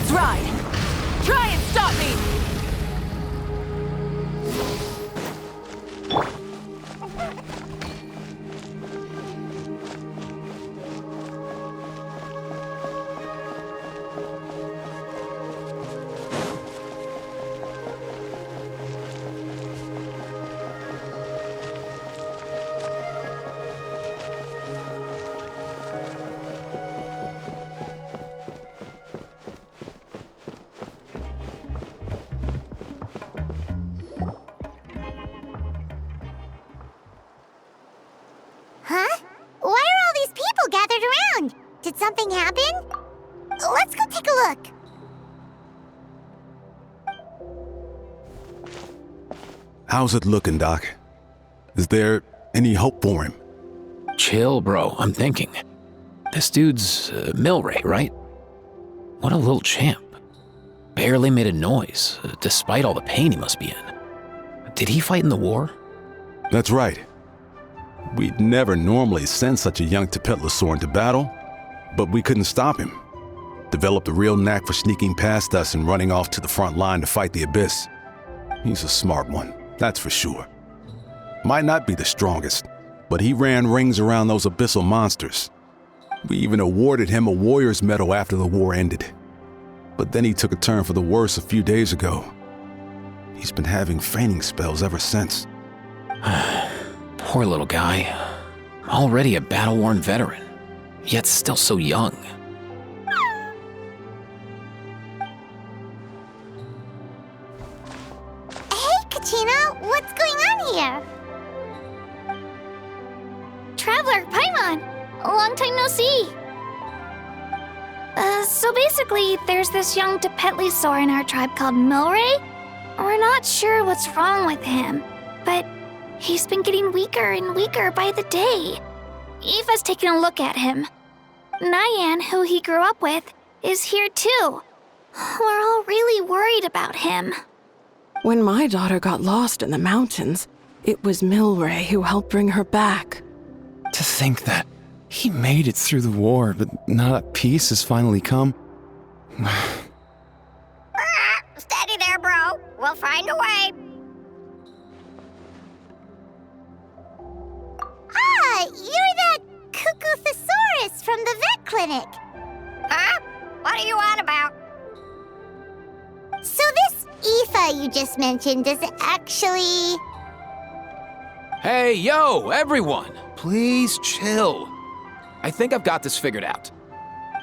Let's ride! Try and stop me! Huh? Why are all these people gathered around? Did something happen? Let's go take a look. How's it looking, Doc? Is there any hope for him? Chill, bro. I'm thinking. This dude's Milray, right? What a little champ. Barely made a noise, despite all the pain he must be in. Did he fight in the war? That's right. We'd never normally send such a young Tepetlosaur into battle, but we couldn't stop him. Developed a real knack for sneaking past us and running off to the front line to fight the Abyss. He's a smart one, that's for sure. Might not be the strongest, but he ran rings around those abyssal monsters. We even awarded him a Warrior's Medal after the war ended. But then he took a turn for the worse a few days ago. He's been having fainting spells ever since. Poor little guy. Already a battle-worn veteran, yet still so young. Hey, Kachina, what's going on here? Traveler, Paimon! Long time no see! So basically, there's this young Tepetlosaur in our tribe called Milray. We're not sure what's wrong with him, but he's been getting weaker and weaker by the day. Eva's taking a look at him. Nyan, who he grew up with, is here too. We're all really worried about him. When my daughter got lost in the mountains, it was Milray who helped bring her back. To think that he made it through the war, but now that peace has finally come. Steady there, bro. We'll find a way. Ah, you're that Cuckoo-thesaurus from the vet clinic. Huh? What are you on about? So this Aoife you just mentioned, does it actually... Hey, yo, everyone! Please chill. I think I've got this figured out.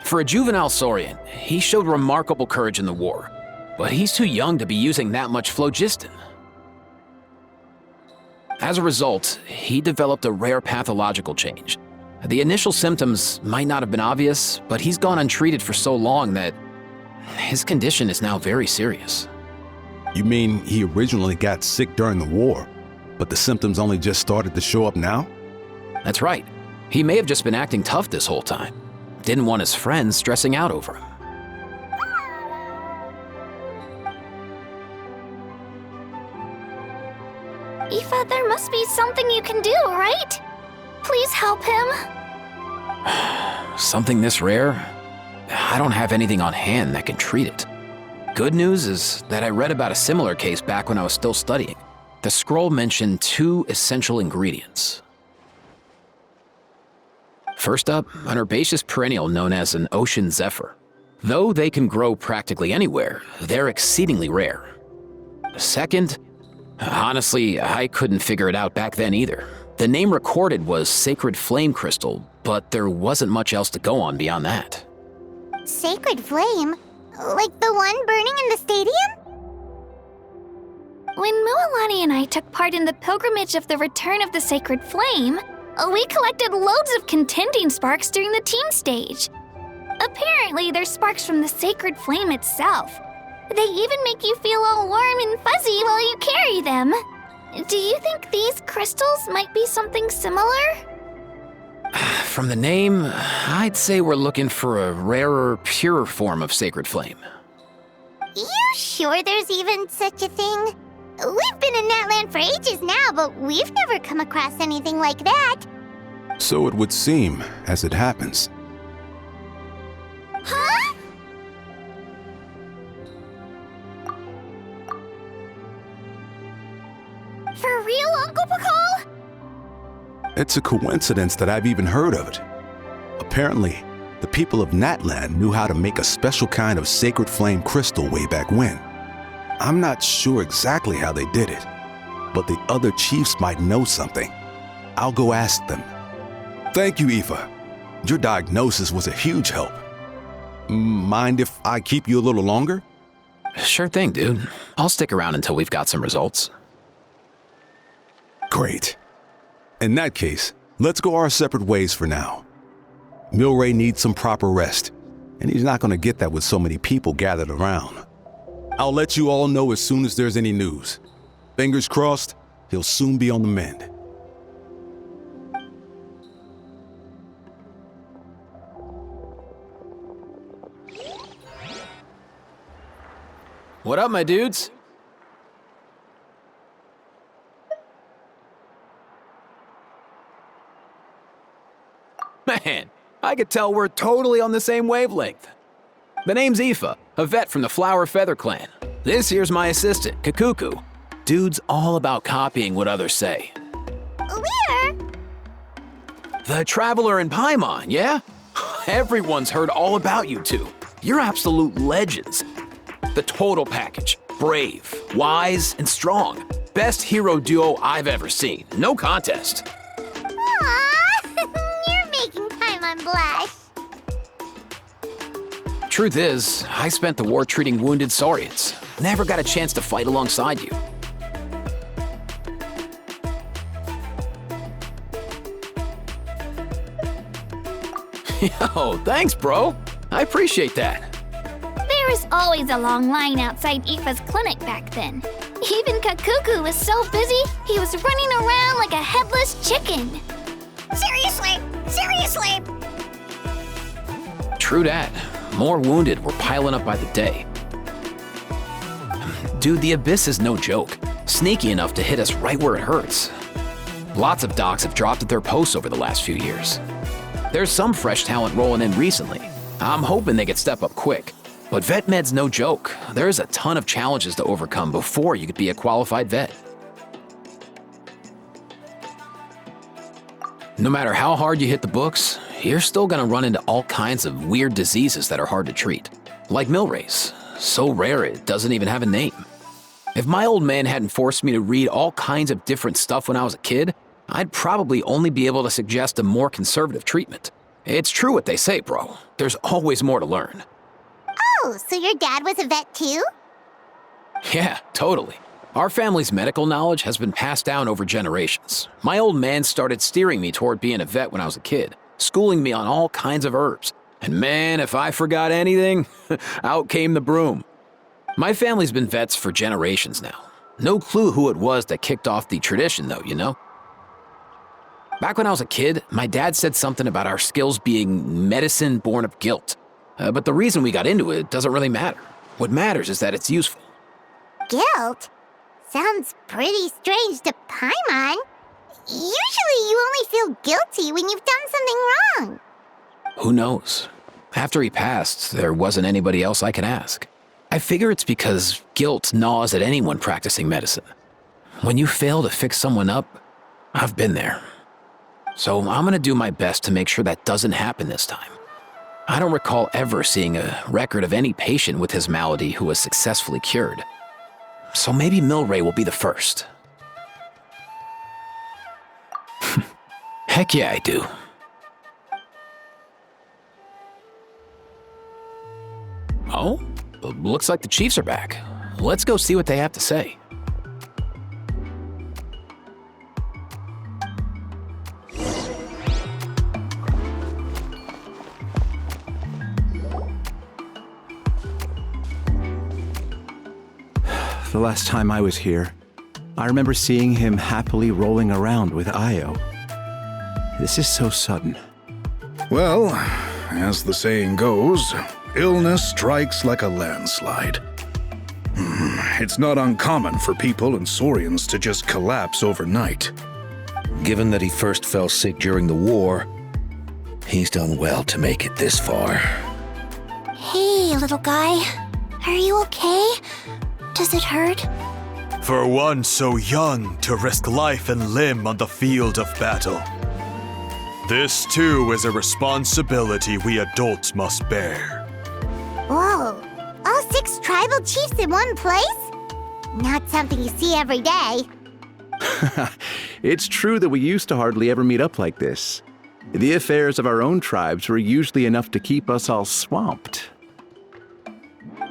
For a juvenile Saurian, he showed remarkable courage in the war, but he's too young to be using that much phlogiston. As a result, he developed a rare pathological change. The initial symptoms might not have been obvious, but he's gone untreated for so long that his condition is now very serious. You mean he originally got sick during the war, but the symptoms only just started to show up now? That's right. He may have just been acting tough this whole time. Didn't want his friends stressing out over him. Aoife, there must be something you can do, right? Please help him. Something this rare? I don't have anything on hand that can treat it. Good news is that I read about a similar case back when I was still studying. The scroll mentioned 2 essential ingredients. First up, an herbaceous perennial known as an ocean zephyr. Though they can grow practically anywhere, they're exceedingly rare. Second, honestly, I couldn't figure it out back then either. The name recorded was Sacred Flame Crystal, but there wasn't much else to go on beyond that. Sacred Flame? Like the one burning in the stadium? When Mualani and I took part in the pilgrimage of the Return of the Sacred Flame, we collected loads of contending sparks during the team stage. Apparently, they're sparks from the Sacred Flame itself. They even make you feel all warm and fuzzy while you carry them. Do you think these crystals might be something similar? From the name, I'd say we're looking for a rarer, purer form of Sacred Flame. You sure there's even such a thing? We've been in that land for ages now, but we've never come across anything like that. So it would seem, as it happens. Huh? It's a coincidence that I've even heard of it. Apparently, the people of Natland knew how to make a special kind of sacred flame crystal way back when. I'm not sure exactly how they did it, but the other chiefs might know something. I'll go ask them. Thank you, Aoife. Your diagnosis was a huge help. Mind if I keep you a little longer? Sure thing, dude. I'll stick around until we've got some results. Great. In that case, let's go our separate ways for now. Milray needs some proper rest, and he's not going to get that with so many people gathered around. I'll let you all know as soon as there's any news. Fingers crossed, he'll soon be on the mend. What up, my dudes? Man, I could tell we're totally on the same wavelength. The name's Aoife, a vet from the Flower Feather clan. This here's my assistant, Kakuku. Dude's all about copying what others say. Where? The Traveler in Paimon, yeah? Everyone's heard all about you two. You're absolute legends. The total package. Brave, wise, and strong. Best hero duo I've ever seen. No contest. Aww, you're making Paimon blush. Truth is, I spent the war treating wounded Saurians. Never got a chance to fight alongside you. Yo, thanks, bro. I appreciate that. There was always a long line outside Aoife's clinic back then. Even Kakuku was so busy, he was running around like a headless chicken. Seriously! True that. More wounded were piling up by the day. Dude, the Abyss is no joke. Sneaky enough to hit us right where it hurts. Lots of docs have dropped at their posts over the last few years. There's some fresh talent rolling in recently. I'm hoping they could step up quick. But vet med's no joke. There's a ton of challenges to overcome before you could be a qualified vet. No matter how hard you hit the books, you're still gonna run into all kinds of weird diseases that are hard to treat. Like Milray's. So rare it doesn't even have a name. If my old man hadn't forced me to read all kinds of different stuff when I was a kid, I'd probably only be able to suggest a more conservative treatment. It's true what they say, bro. There's always more to learn. Oh, so your dad was a vet too? Yeah, totally. Our family's medical knowledge has been passed down over generations. My old man started steering me toward being a vet when I was a kid, schooling me on all kinds of herbs. And man, if I forgot anything, out came the broom. My family's been vets for generations now. No clue who it was that kicked off the tradition though, you know? Back when I was a kid, my dad said something about our skills being medicine born of guilt. But the reason we got into it doesn't really matter. What matters is that it's useful. Guilt? Sounds pretty strange to Paimon. Usually you only feel guilty when you've done something wrong. Who knows? After he passed, there wasn't anybody else I could ask. I figure it's because guilt gnaws at anyone practicing medicine. When you fail to fix someone up, I've been there. So I'm gonna do my best to make sure that doesn't happen this time. I don't recall ever seeing a record of any patient with his malady who was successfully cured. So maybe Milray will be the first. Heck yeah, I do. Oh? Looks like the Chiefs are back. Let's go see what they have to say. The last time I was here, I remember seeing him happily rolling around with Io. This is so sudden. Well, as the saying goes, illness strikes like a landslide. It's not uncommon for people and Saurians to just collapse overnight. Given that he first fell sick during the war, he's done well to make it this far. Hey, little guy. Are you okay? Does it hurt? For one so young to risk life and limb on the field of battle, This too is a responsibility we adults must bear. Whoa, all 6 tribal chiefs in one place? Not something you see every day. It's true that we used to hardly ever meet up like this. The affairs of our own tribes were usually enough to keep us all swamped.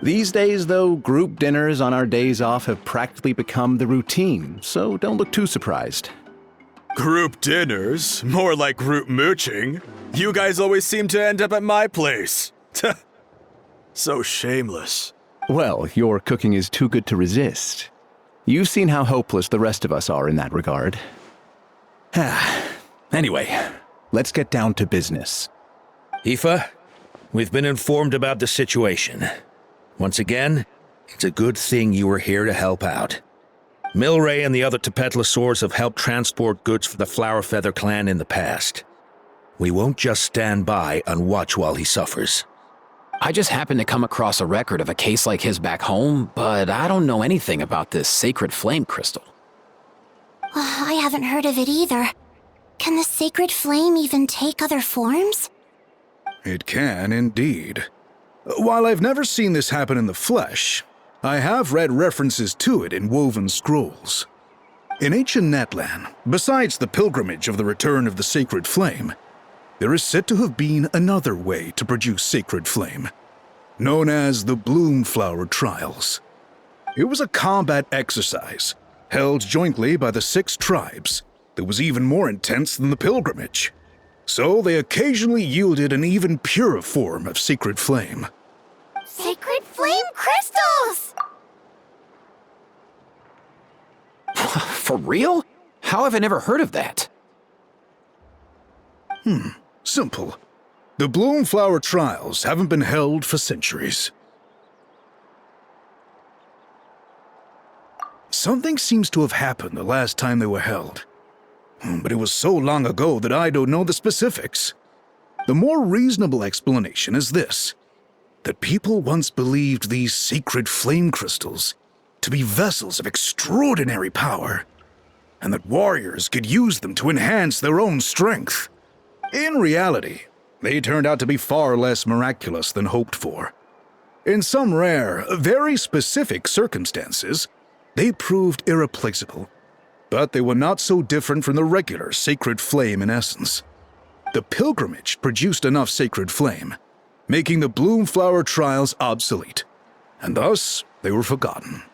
These days, though, group dinners on our days off have practically become the routine, so don't look too surprised. Group dinners? More like group mooching. You guys always seem to end up at my place. So shameless. Well, your cooking is too good to resist. You've seen how hopeless the rest of us are in that regard. Anyway, let's get down to business. Aoife, we've been informed about the situation. Once again, it's a good thing you were here to help out. Milray and the other Tepetlosaurs have helped transport goods for the Flower Feather clan in the past. We won't just stand by and watch while he suffers. I just happened to come across a record of a case like his back home, but I don't know anything about this sacred flame crystal. I haven't heard of it either. Can the sacred flame even take other forms? It can indeed. While I've never seen this happen in the flesh, I have read references to it in woven scrolls. In ancient Netland, besides the pilgrimage of the return of the sacred flame, there is said to have been another way to produce sacred flame, known as the Bloomflower Trials. It was a combat exercise, held jointly by the 6 tribes, that was even more intense than the pilgrimage. So they occasionally yielded an even purer form of sacred flame. Sacred flame crystals! For real? How have I never heard of that? Simple. The Bloomflower Trials haven't been held for centuries. Something seems to have happened the last time they were held. But it was so long ago that I don't know the specifics. The more reasonable explanation is this: that people once believed these sacred flame crystals to be vessels of extraordinary power, and that warriors could use them to enhance their own strength. In reality, they turned out to be far less miraculous than hoped for. In some rare, very specific circumstances, they proved irreplaceable, but they were not so different from the regular sacred flame in essence. The pilgrimage produced enough sacred flame, making the Bloomflower Trials obsolete, and thus they were forgotten.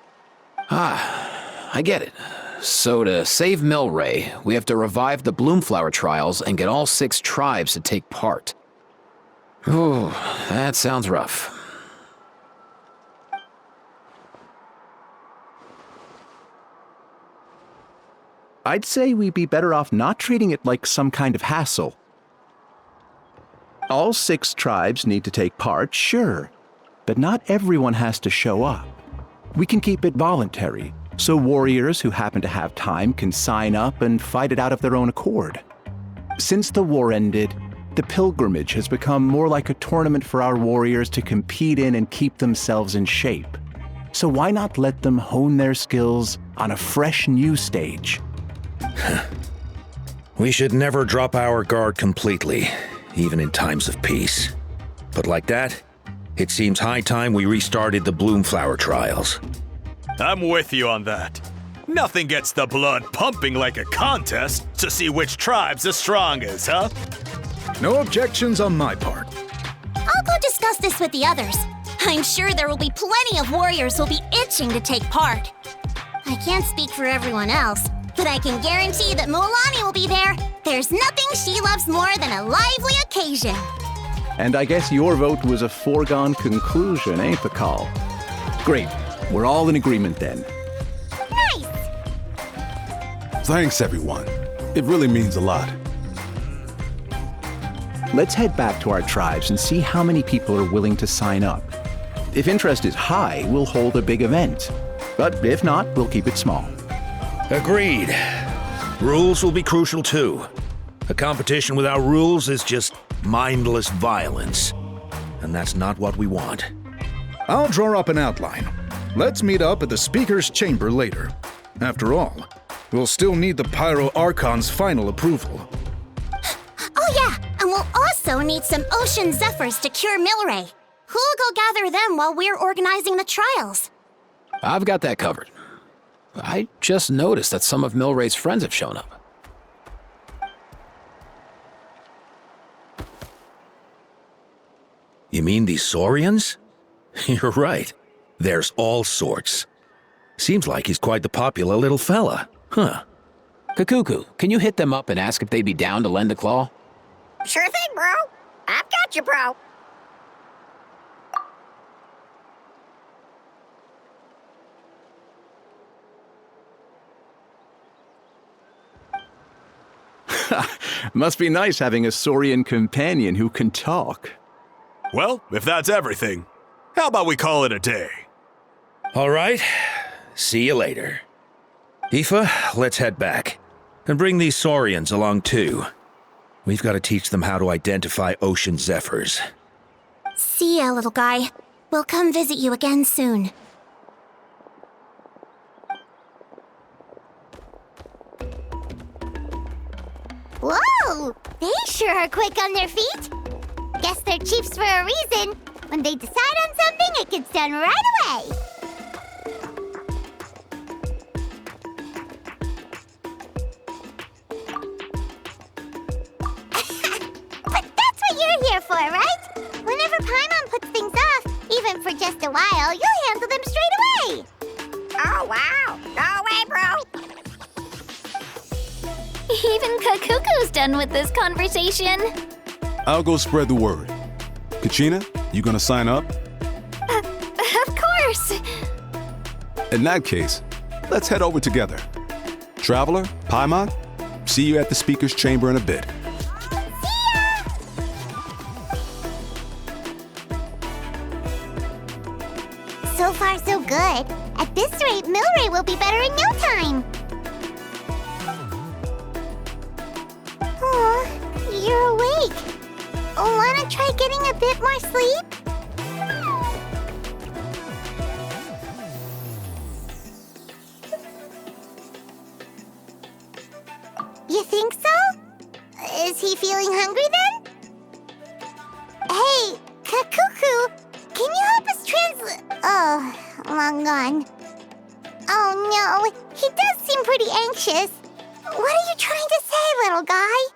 I get it. So to save Milray, we have to revive the Bloomflower Trials and get all 6 tribes to take part. Ooh, that sounds rough. I'd say we'd be better off not treating it like some kind of hassle. All 6 tribes need to take part, sure, but not everyone has to show up. We can keep it voluntary, so warriors who happen to have time can sign up and fight it out of their own accord. Since the war ended, the pilgrimage has become more like a tournament for our warriors to compete in and keep themselves in shape. So why not let them hone their skills on a fresh new stage? We should never drop our guard completely, even in times of peace. But like that, it seems high time we restarted the Bloomflower Trials. I'm with you on that. Nothing gets the blood pumping like a contest to see which tribe's the strongest, huh? No objections on my part. I'll go discuss this with the others. I'm sure there will be plenty of warriors who'll be itching to take part. I can't speak for everyone else, but I can guarantee that Mualani will be there. There's nothing she loves more than a lively occasion. And I guess your vote was a foregone conclusion, eh, Pakal? Great. We're all in agreement then. Nice! Thanks, everyone. It really means a lot. Let's head back to our tribes and see how many people are willing to sign up. If interest is high, we'll hold a big event. But if not, we'll keep it small. Agreed. Rules will be crucial too. A competition without rules is just mindless violence. And that's not what we want. I'll draw up an outline. Let's meet up at the Speaker's Chamber later. After all, we'll still need the Pyro Archon's final approval. Oh We'll also need some ocean zephyrs to cure Milray. Who'll go gather them while we're organizing the trials? I've got that covered. I just noticed that some of Milray's friends have shown up. You mean these Saurians? You're right. There's all sorts. Seems like he's quite the popular little fella. Huh. Kakuku, can you hit them up and ask if they'd be down to lend a claw? Sure thing, bro. I've got you, bro. Must be nice having a Saurian companion who can talk. Well, if that's everything, how about we call it a day? All right. See you later. Aoife, let's head back. And bring these Saurians along too. We've got to teach them how to identify ocean zephyrs. See ya, little guy. We'll come visit you again soon. Whoa! They sure are quick on their feet. Guess they're chiefs for a reason. When they decide on something, it gets done right away. But that's what you're here for, right? Whenever Paimon puts things off, even for just a while, you'll handle them straight away. Oh, wow. Go away, bro. Even Kakuku's done with this conversation. I'll go spread the word. Kachina, you gonna sign up? Of course. In that case, let's head over together. Traveler, Paimon, see you at the speaker's chamber in a bit. So far, so good. At this rate, Milray will be better in no time. Aw, you're awake. Wanna try getting a bit more sleep? You think so? Is he feeling hungry then? Hey, Kakuku, can you help us translate? Oh, long gone. Oh no, he does seem pretty anxious. What are you trying to say, little guy?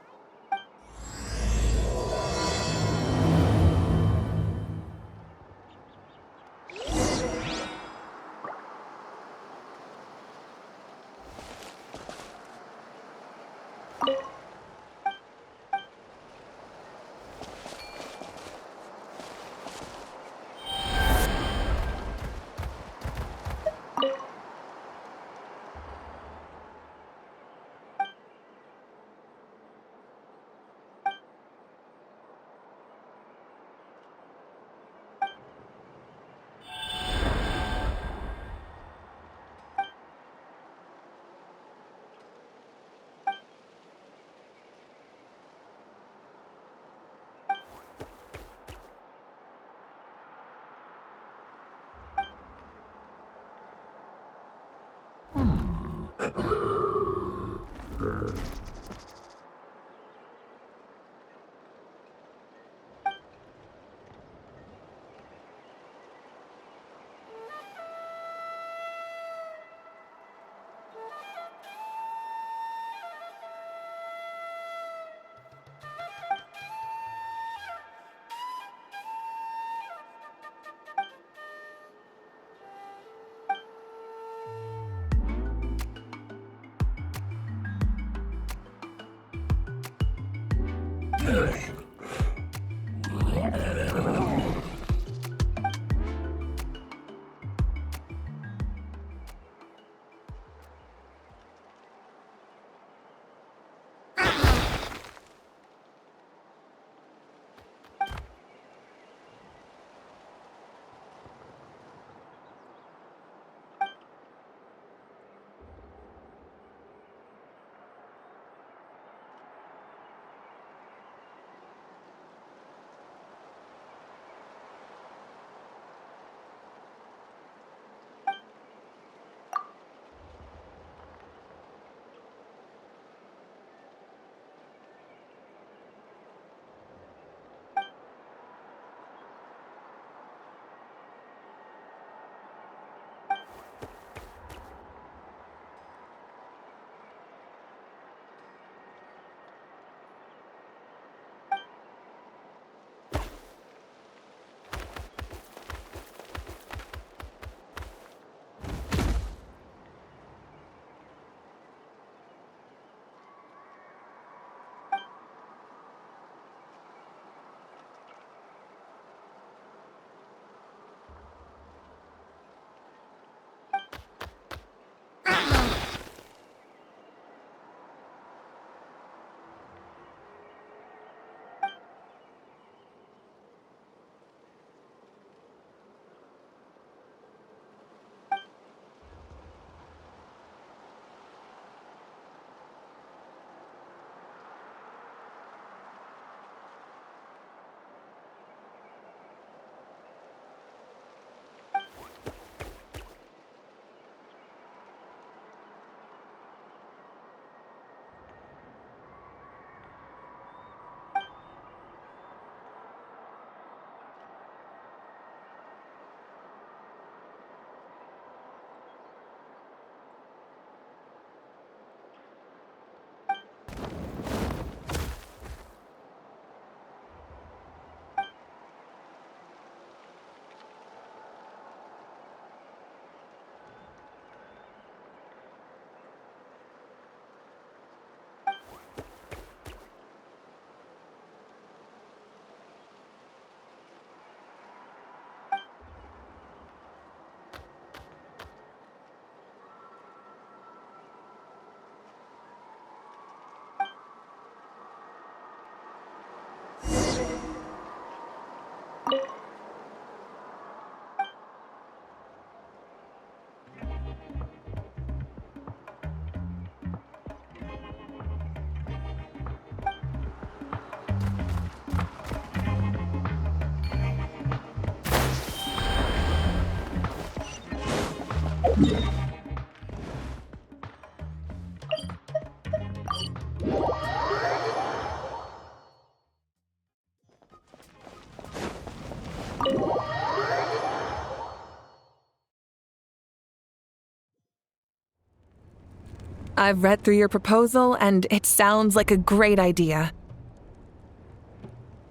I've read through your proposal, and it sounds like a great idea.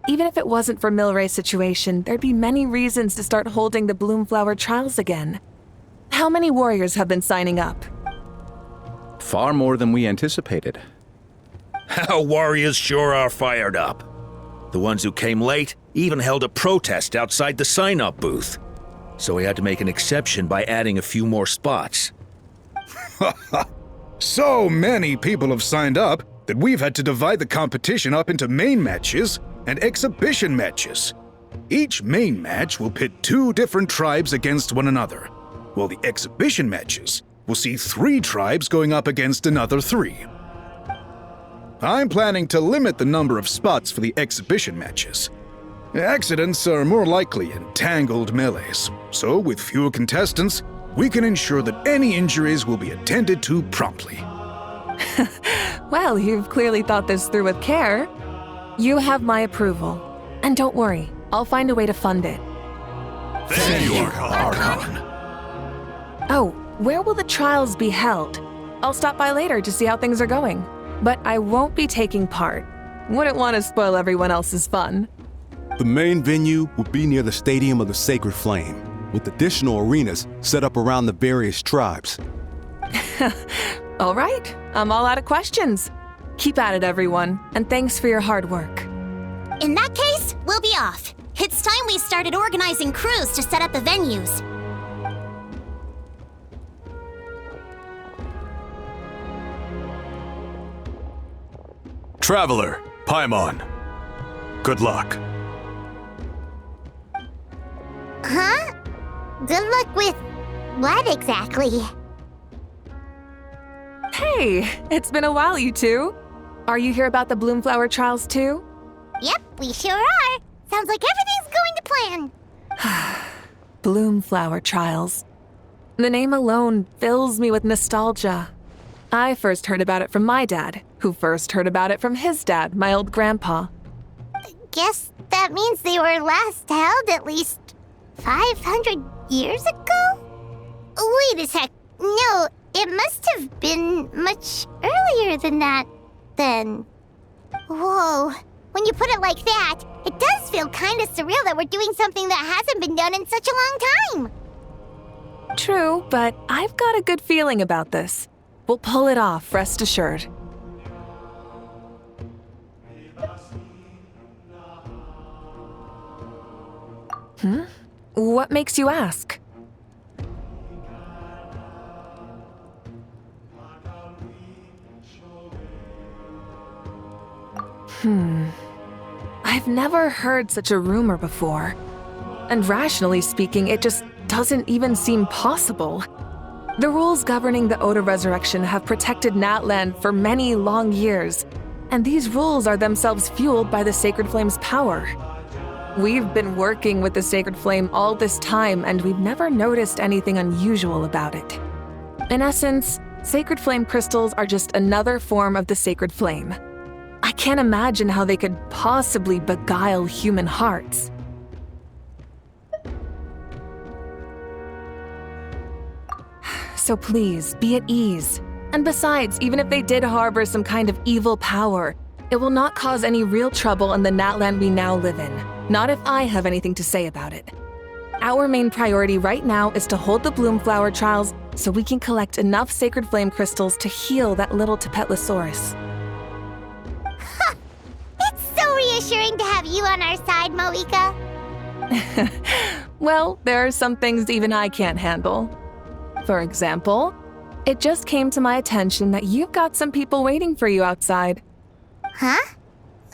Even if it wasn't for Milray's situation, there'd be many reasons to start holding the Bloomflower trials again. How many warriors have been signing up? Far more than we anticipated. Our warriors sure are fired up. The ones who came late even held a protest outside the sign-up booth. So we had to make an exception by adding a few more spots. So many people have signed up that we've had to divide the competition up into main matches and exhibition matches. Each main match will pit 2 different tribes against one another, while the exhibition matches will see 3 tribes going up against another 3. I'm planning to limit the number of spots for the exhibition matches. Accidents are more likely in tangled melees, so with fewer contestants, we can ensure that any injuries will be attended to promptly. Well, you've clearly thought this through with care. You have my approval. And don't worry, I'll find a way to fund it. Thank you, Archon. Oh, where will the trials be held? I'll stop by later to see how things are going. But I won't be taking part. Wouldn't want to spoil everyone else's fun. The main venue will be near the Stadium of the Sacred Flame, with additional arenas set up around the various tribes. All right, I'm all out of questions. Keep at it, everyone, and thanks for your hard work. In that case, we'll be off. It's time we started organizing crews to set up the venues. Traveler, Paimon. Good luck. Huh? Good luck with what exactly? Hey, it's been a while, you two. Are you here about the Bloomflower trials too? Yep, we sure are. Sounds like everything's going to plan. Bloomflower trials. The name alone fills me with nostalgia. I first heard about it from my dad, who first heard about it from his dad, my old grandpa. Guess that means they were last held at least 500 years ago? Wait a sec. No, it must have been much earlier than that, then. Whoa. When you put it like that, it does feel kind of surreal that we're doing something that hasn't been done in such a long time. True, but I've got a good feeling about this. We'll pull it off, rest assured. What makes you ask? I've never heard such a rumor before. And rationally speaking, it just doesn't even seem possible. The rules governing the Oda Resurrection have protected Natland for many long years, and these rules are themselves fueled by the Sacred Flame's power. We've been working with the Sacred Flame all this time, and we've never noticed anything unusual about it. In essence, Sacred Flame crystals are just another form of the Sacred Flame. I can't imagine how they could possibly beguile human hearts. So please, be at ease. And besides, even if they did harbor some kind of evil power, it will not cause any real trouble in the Natland we now live in. Not if I have anything to say about it. Our main priority right now is to hold the Bloomflower trials so we can collect enough Sacred Flame crystals to heal that little Tapetlosaurus. It's so reassuring to have you on our side, Moika. Well, there are some things even I can't handle. For example, it just came to my attention that you've got some people waiting for you outside. Huh?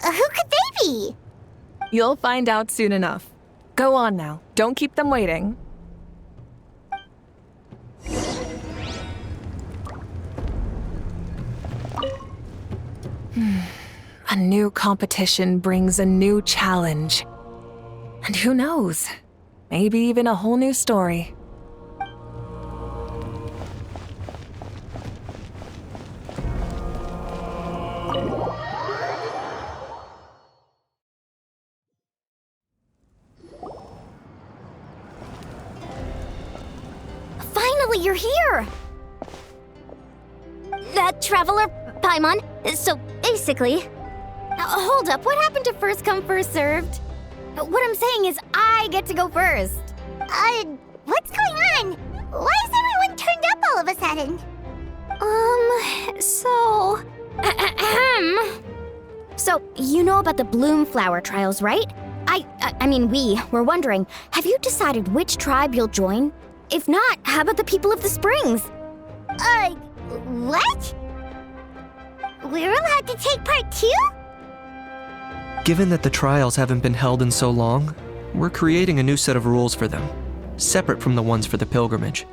Who could they be? You'll find out soon enough. Go on now. Don't keep them waiting. A new competition brings a new challenge. And who knows? Maybe even a whole new story. Finally, you're here! that traveler, Paimon. So, basically... hold up, what happened to first come, first served? What I'm saying is I get to go first. What's going on? Why is everyone turned up all of a sudden? So, you know about the bloom flower trials, right? I mean, we were wondering, have you decided which tribe you'll join? If not, how about the people of the springs? What? We're allowed to take part too? Given that the trials haven't been held in so long, we're creating a new set of rules for them, separate from the ones for the pilgrimage.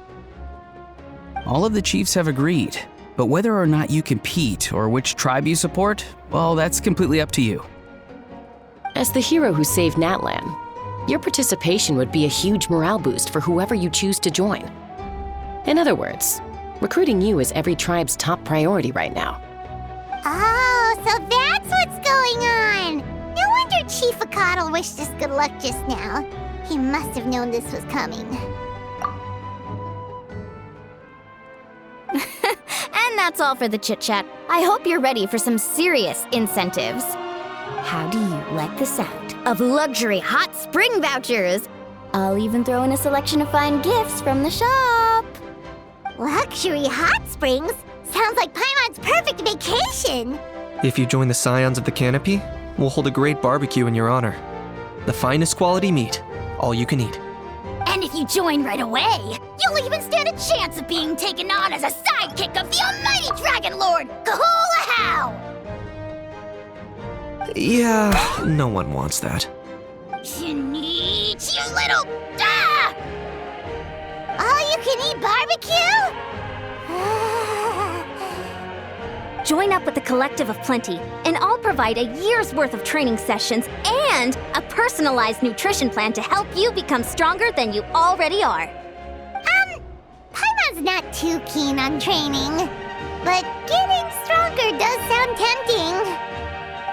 All of the chiefs have agreed, but whether or not you compete or which tribe you support, well, that's completely up to you. As the hero who saved Natlan, your participation would be a huge morale boost for whoever you choose to join. In other words, recruiting you is every tribe's top priority right now. Oh, so that's what's going on! No wonder Chief Akatl wished us good luck just now. He must have known this was coming. And that's all for the chit-chat. I hope you're ready for some serious incentives. How do you like the sound of luxury hot spring vouchers? I'll even throw in a selection of fine gifts from the shop. Luxury hot springs? Sounds like Paimon's perfect vacation! If you join the Scions of the Canopy, we'll hold a great barbecue in your honor. The finest quality meat, all you can eat. And if you join right away, you'll even stand a chance of being taken on as a sidekick of the almighty Dragon Lord, Kahula-How! Yeah, no one wants that. Sneech, you little... All-you-can-eat barbecue? Join up with the Collective of Plenty, and I'll provide a year's worth of training sessions and a personalized nutrition plan to help you become stronger than you already are. Paimon's not too keen on training, but getting stronger does sound tempting.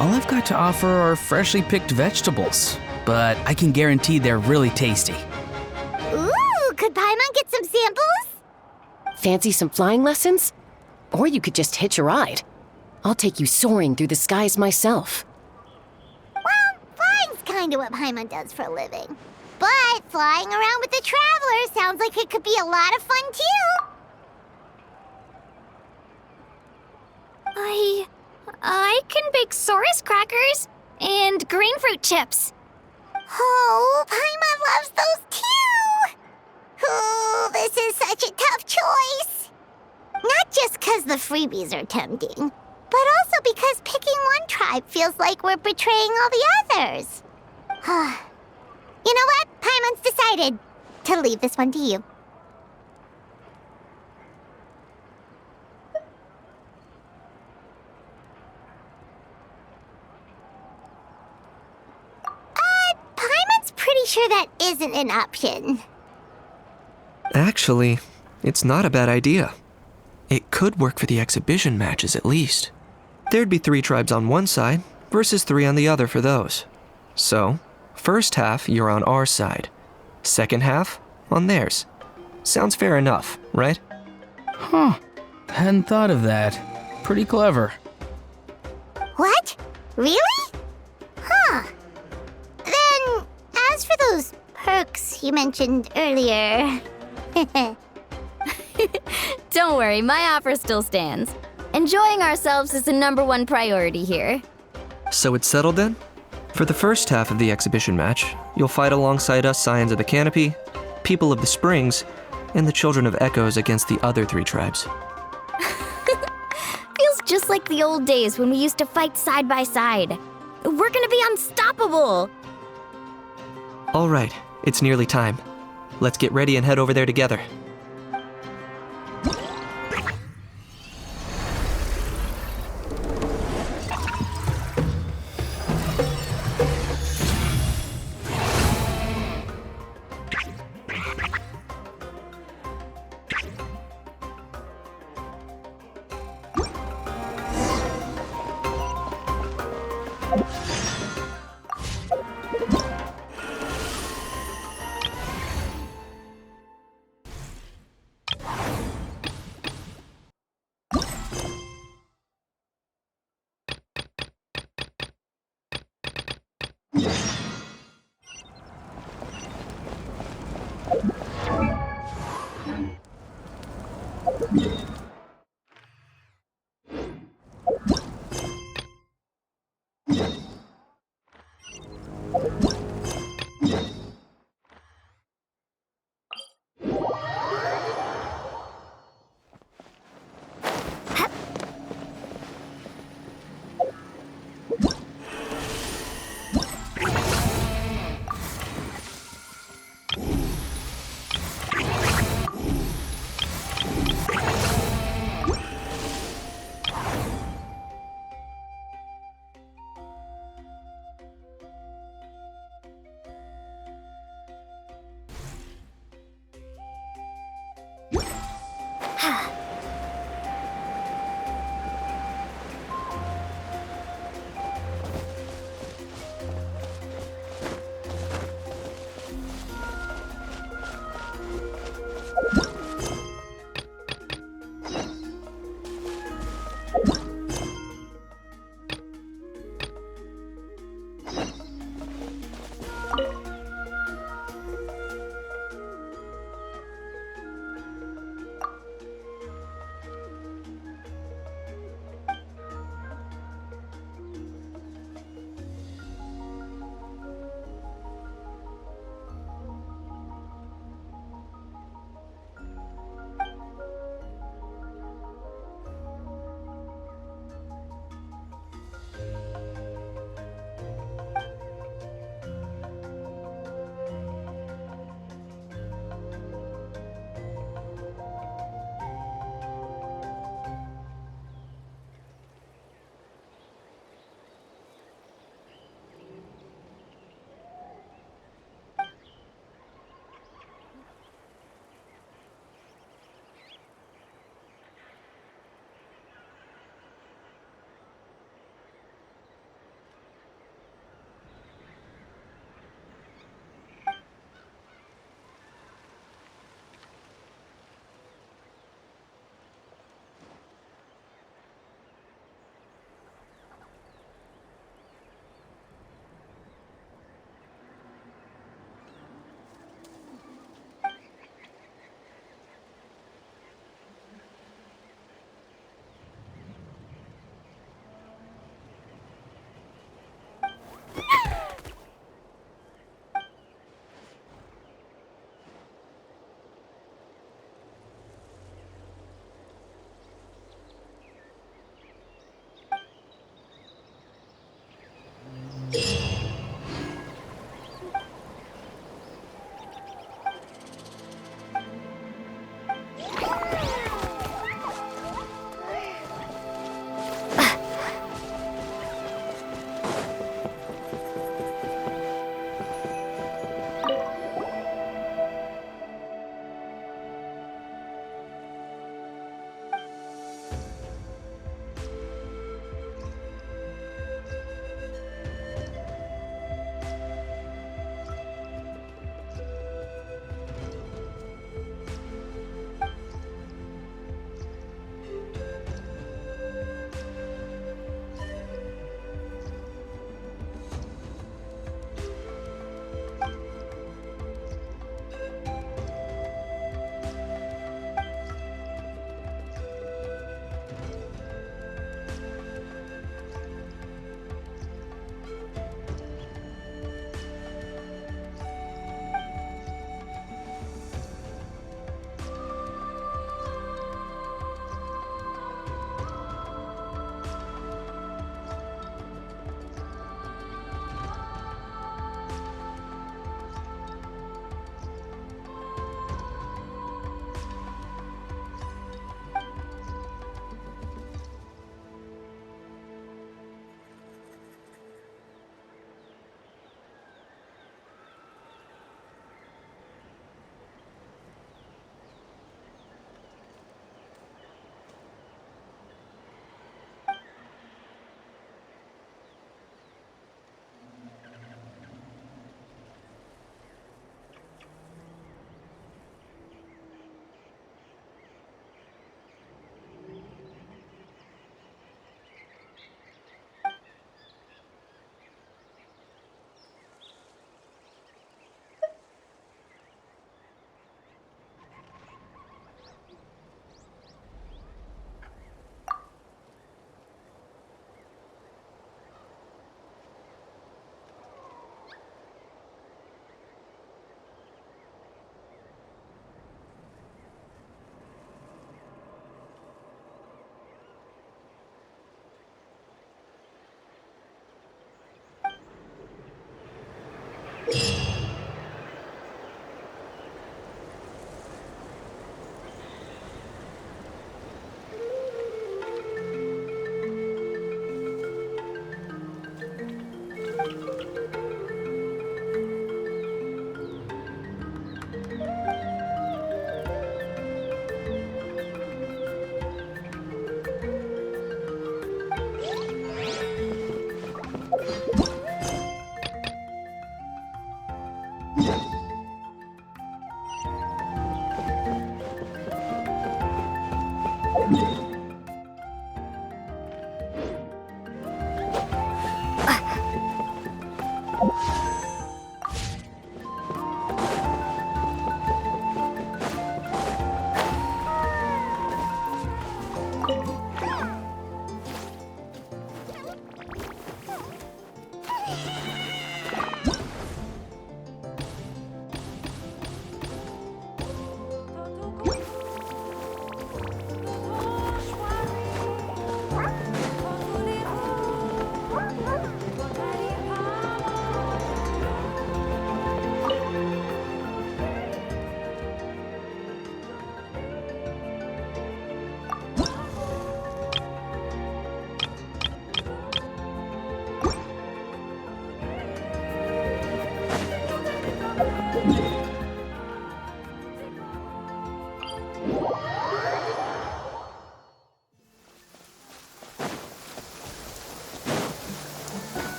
All I've got to offer are freshly picked vegetables, but I can guarantee they're really tasty. Ooh, could Paimon get some samples? Fancy some flying lessons? Or you could just hitch a ride. I'll take you soaring through the skies myself. Well, flying's kinda what Paimon does for a living. But flying around with the Traveler sounds like it could be a lot of fun too. I can bake Saurus crackers and green fruit chips. Oh, Paimon loves those too! Oh, this is such a tough choice. Not just because the freebies are tempting, but also because picking one tribe feels like we're betraying all the others. You know what? Paimon's decided to leave this one to you. Paimon's pretty sure that isn't an option. Actually, it's not a bad idea. It could work for the exhibition matches at least. There'd be 3 tribes on one side versus 3 on the other for those. So, first half you're on our side. Second half on theirs. Sounds fair enough, right? Huh. Hadn't thought of that. Pretty clever. What? Really? Huh. Then, as for those perks you mentioned earlier... Don't worry, my offer still stands. Enjoying ourselves is the #1 priority here. So it's settled then? For the first half of the exhibition match, you'll fight alongside us Scions of the Canopy, People of the Springs, and the Children of Echoes against the other 3 tribes. Feels just like the old days when we used to fight side by side. We're gonna be unstoppable! All right, it's nearly time. Let's get ready and head over there together.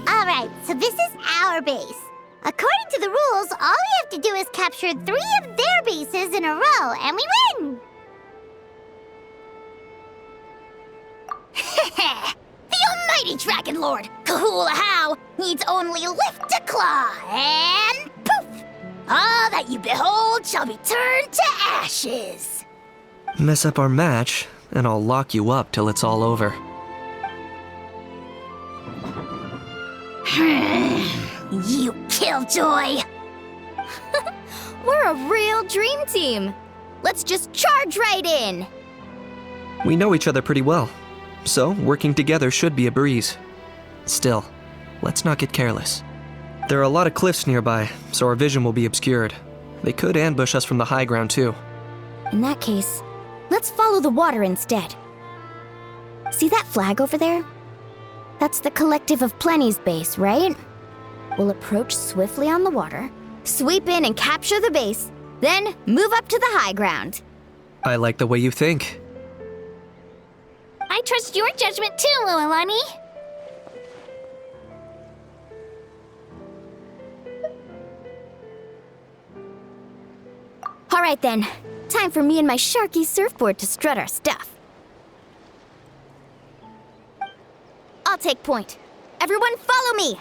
Alright, so this is our base. According to the rules, all we have to do is capture 3 of their bases in a row, and we win! The almighty Dragon Lord, Kahula How, needs only lift a claw, and poof! All that you behold shall be turned to ashes. Mess up our match, and I'll lock you up till it's all over. You killjoy! We're a real dream team. Let's just charge right in. We know each other pretty well, so working together should be a breeze. Still, let's not get careless. There are a lot of cliffs nearby, so our vision will be obscured. They could ambush us from the high ground too. In that case, let's follow the water instead. See that flag over there? That's the Collective of Plenty's base, right? We'll approach swiftly on the water, sweep in and capture the base, then move up to the high ground. I like the way you think. I trust your judgment too, Lualani. All right then, time for me and my Sharky surfboard to strut our stuff. I'll take point. Everyone follow me!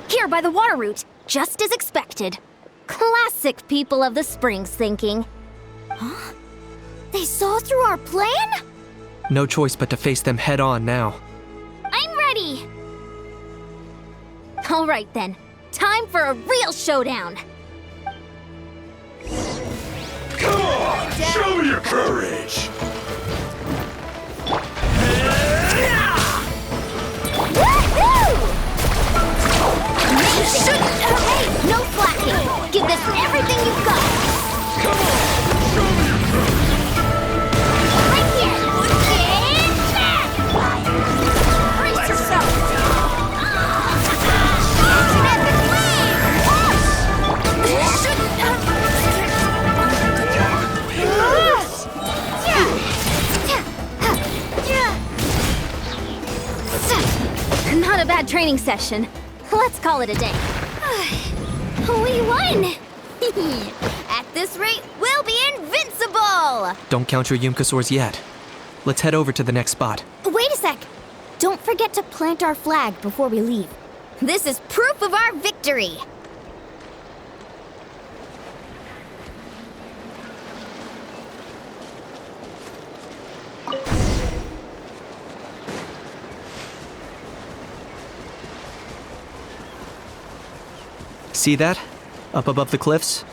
Here by the water route, just as expected. Classic people of the Springs thinking. Huh? They saw through our plan? No choice but to face them head on now. I'm ready. All right then, time for a real showdown. Come on, show me your courage! Hey, no slacking! Give this everything you've got! Come on, show me your courage! Right here! And back! Brace yourself! Not a bad training session. Let's call it a day. We won! At this rate, we'll be invincible! Don't count your Yumkasaurs yet. Let's head over to the next spot. Wait a sec! Don't forget to plant our flag before we leave. This is proof of our victory! See that? Up above the cliffs?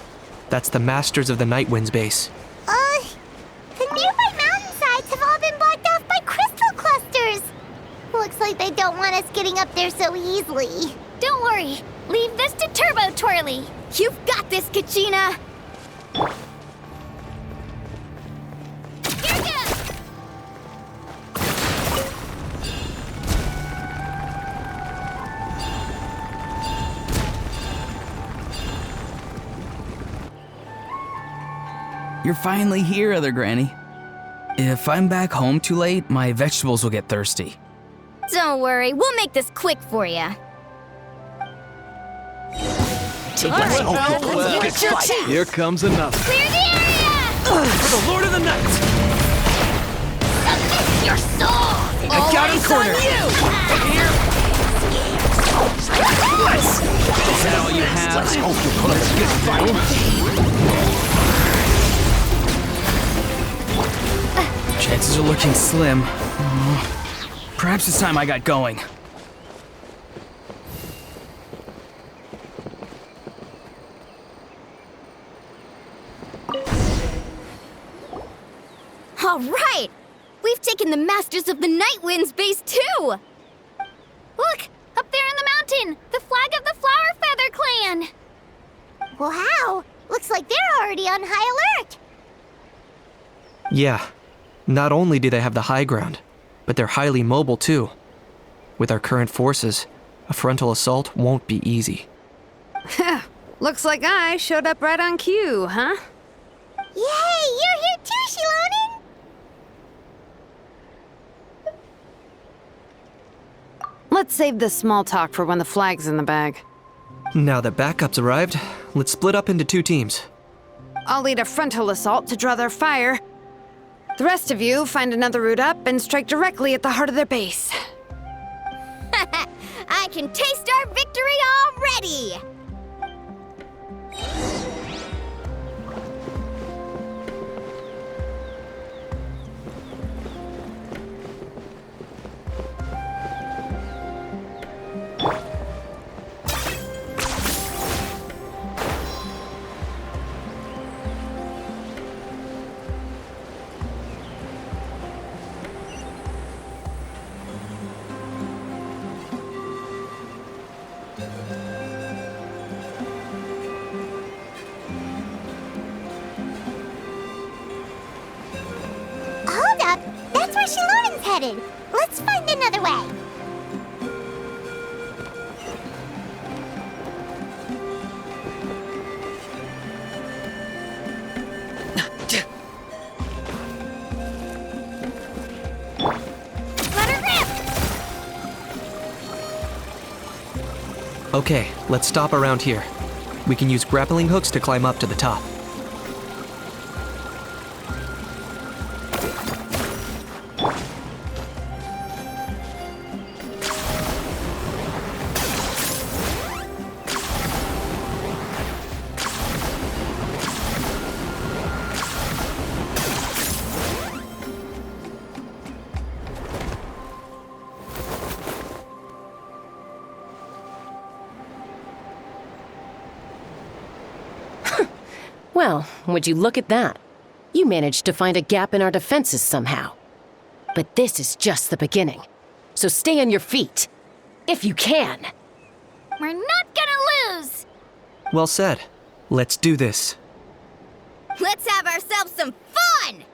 That's the Masters of the Night Wind's base. The nearby mountainsides have all been blocked off by crystal clusters. Looks like they don't want us getting up there so easily. Don't worry. Leave this to Turbo Twirly. You've got this, Kachina! Here goes! You're finally here, Other Granny. If I'm back home too late, my vegetables will get thirsty. Don't worry, we'll make this quick for you. Here comes another. Clear the area! For the Lord of the Night! Submit your soul! I got him cornered! Is that all you have? Let's hope you put us good fight. Chances are looking slim. Perhaps it's time I got going. All right! We've taken the Masters of the Night Wind's base too! Look! Up there in the mountain! The flag of the Flower Feather Clan! Wow! Looks like they're already on high alert. Yeah. Not only do they have the high ground, but they're highly mobile too. With our current forces, a frontal assault won't be easy. Looks like I showed up right on cue, huh? Yay! You're here too, Shilonen! Let's save this small talk for when the flag's in the bag. Now that backup's arrived, let's split up into 2 teams. I'll lead a frontal assault to draw their fire. The rest of you find another route up and strike directly at the heart of their base. I can taste our victory already! Hold up! That's where Shilonen's headed. Let's find another way. Let her rip! Okay, let's stop around here. We can use grappling hooks to climb up to the top. Well, would you look at that? You managed to find a gap in our defenses somehow. But this is just the beginning. So stay on your feet. If you can. We're not gonna lose! Well said. Let's do this. Let's have ourselves some fun!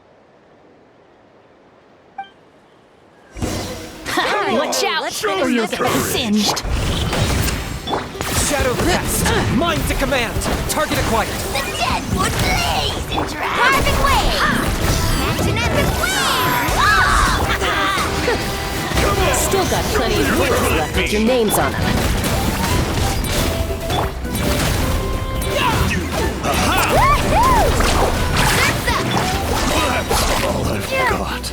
Watch out, or you'll get singed. Shadow cast. Mind to command. Target acquired. The dead would blaze and drag. Carving wave! Action epic wave! Still got plenty of words left with your names on them. All I've got.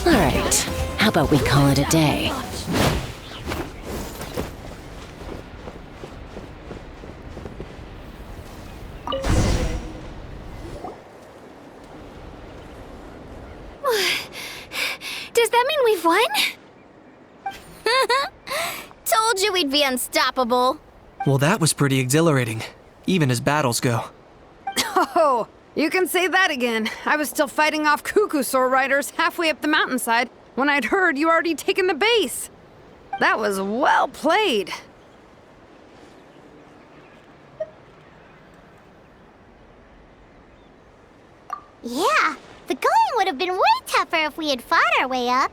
All right, how about we call it a day? Does that mean we've won? Told you we'd be unstoppable. Well, that was pretty exhilarating, even as battles go. Oh, you can say that again. I was still fighting off Cuckoosaur riders halfway up the mountainside when I'd heard you already taken the base. That was well played. Yeah, the going would have been way tougher if we had fought our way up.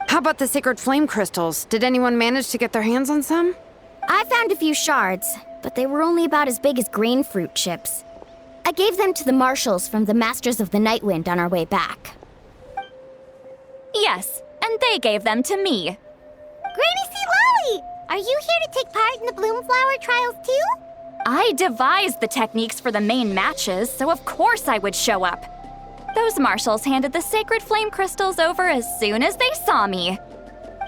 How about the sacred flame crystals? Did anyone manage to get their hands on some? I found a few shards, but they were only about as big as grain fruit chips. I gave them to the marshals from the Masters of the Nightwind on our way back. Yes, and they gave them to me. Granny C. Lolly! Are you here to take part in the Bloomflower trials too? I devised the techniques for the main matches, so of course I would show up. Those marshals handed the sacred flame crystals over as soon as they saw me.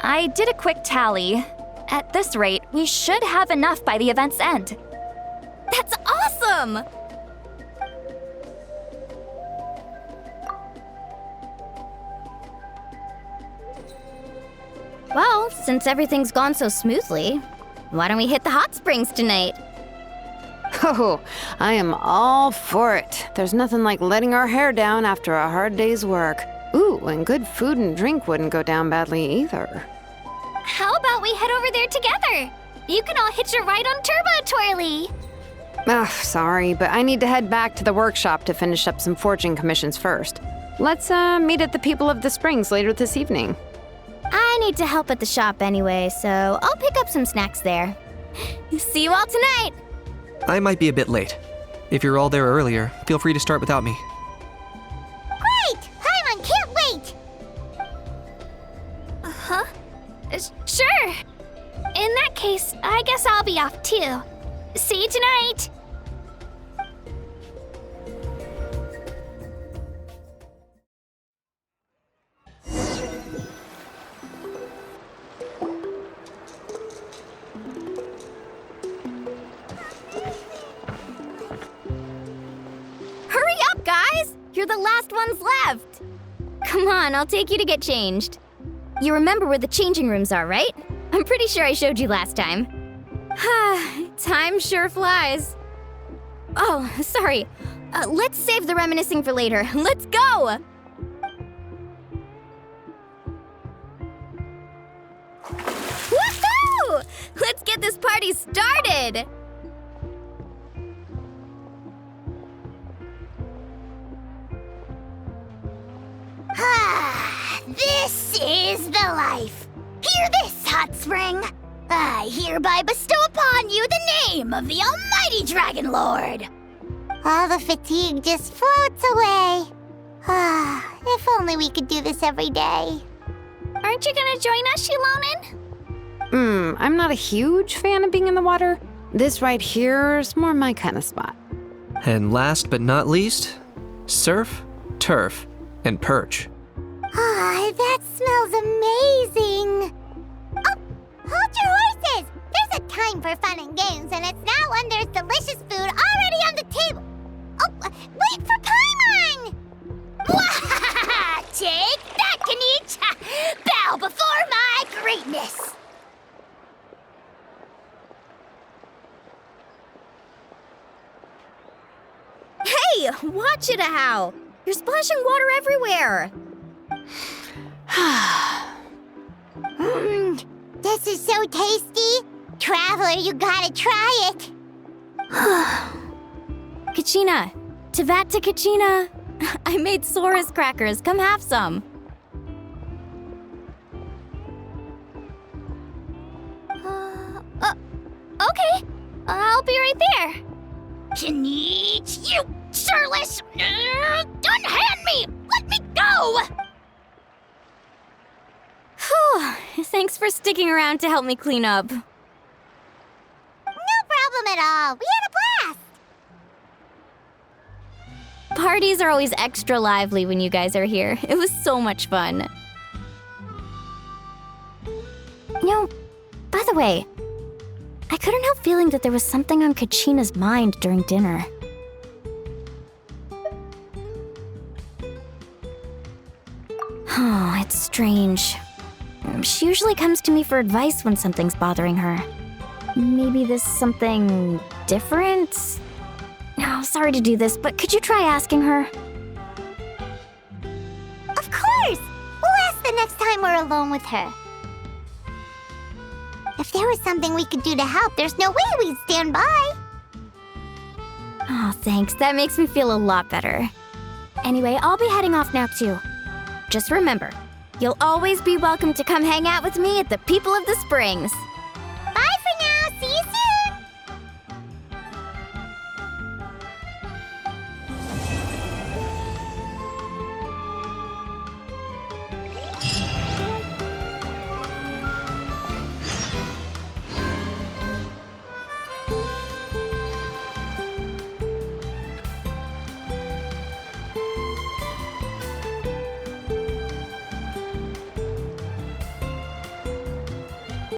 I did a quick tally. At this rate, we should have enough by the event's end. That's awesome! Well, since everything's gone so smoothly, why don't we hit the hot springs tonight? Oh, I am all for it. There's nothing like letting our hair down after a hard day's work. Ooh, and good food and drink wouldn't go down badly either. How about we head over there together? You can all hitch a ride on Turbo Twirly. Ugh, sorry, but I need to head back to the workshop to finish up some forging commissions first. Let's meet at the People of the Springs later this evening. I need to help at the shop anyway, so I'll pick up some snacks there. See you all tonight! I might be a bit late. If you're all there earlier, feel free to start without me. Great! Paimon can't wait! Huh? Sure. In that case, I guess I'll be off too. See you tonight! Hurry up, guys! You're the last ones left! Come on, I'll take you to get changed. You remember where the changing rooms are, right? I'm pretty sure I showed you last time. Time sure flies. Oh, sorry. Let's save the reminiscing for later. Let's go! Woohoo! Let's get this party started! This is the life. Hear this, hot spring. I hereby bestow upon you the name of the almighty Dragon Lord. All the fatigue just floats away. If only we could do this every day. Aren't you gonna join us, Shilonen? I'm not a huge fan of being in the water. This right here is more my kind of spot. And last but not least, surf, turf, and perch. That smells amazing. Oh, hold your horses. There's a time for fun and games, and it's now when there's delicious food already on the table. Oh, wait for Paimon! Take that, Kanich! Bow before my greatness! got you to How. You're splashing water everywhere. This is so tasty. Traveler, you gotta try it. Kachina, Tevat to Kachina. I made Sora's crackers. Come have some. Okay. I'll be right there. Neat, you shirtless! Unhand me! Let me go! Whew. Thanks for sticking around to help me clean up. No problem at all. We had a blast. Parties are always extra lively when you guys are here. It was so much fun. By the way, I couldn't help feeling that there was something on Kachina's mind during dinner. Oh, it's strange. She usually comes to me for advice when something's bothering her. Maybe this something different? No, sorry to do this, but could you try asking her? Of course! We'll ask the next time we're alone with her. If there was something we could do to help, there's no way we'd stand by. Oh, thanks. That makes me feel a lot better. Anyway, I'll be heading off now too. Just remember, you'll always be welcome to come hang out with me at the People of the Springs.